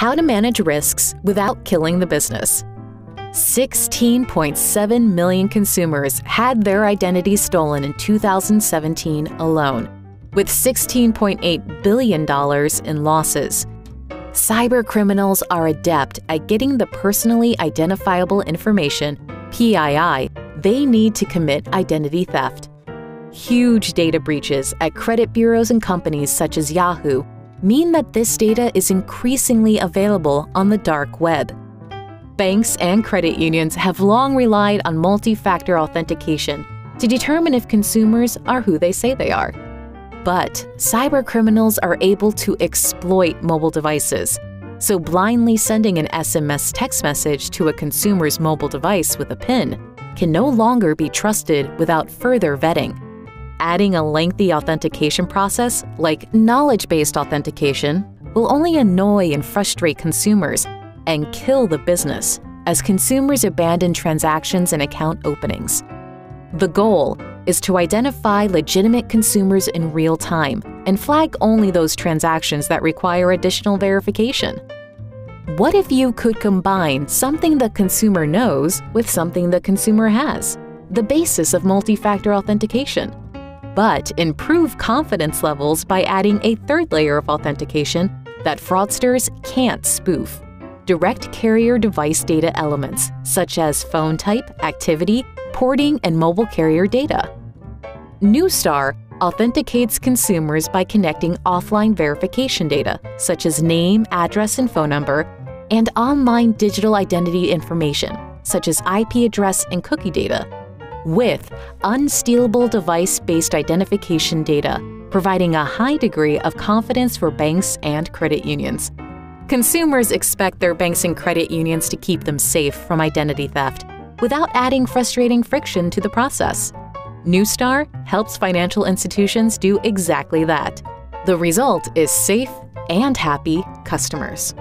How to manage risks without killing the business. 16.7 million consumers had their identity stolen in 2017 alone, with $16.8 billion in losses. Cybercriminals are adept at getting the personally identifiable information, PII, they need to commit identity theft. Huge data breaches at credit bureaus and companies such as Yahoo mean that this data is increasingly available on the dark web. Banks and credit unions have long relied on multi-factor authentication to determine if consumers are who they say they are. But cybercriminals are able to exploit mobile devices, so blindly sending an SMS text message to a consumer's mobile device with a PIN can no longer be trusted without further vetting. Adding a lengthy authentication process, like knowledge-based authentication, will only annoy and frustrate consumers and kill the business as consumers abandon transactions and account openings. The goal is to identify legitimate consumers in real time and flag only those transactions that require additional verification. What if you could combine something the consumer knows with something the consumer has, the basis of multi-factor authentication, but improve confidence levels by adding a third layer of authentication that fraudsters can't spoof: direct carrier device data elements, such as phone type, activity, porting, and mobile carrier data. Neustar authenticates consumers by connecting offline verification data, such as name, address, and phone number, and online digital identity information, such as IP address and cookie data, with unstealable device-based identification data, providing a high degree of confidence for banks and credit unions. Consumers expect their banks and credit unions to keep them safe from identity theft without adding frustrating friction to the process. Neustar helps financial institutions do exactly that. The result is safe and happy customers.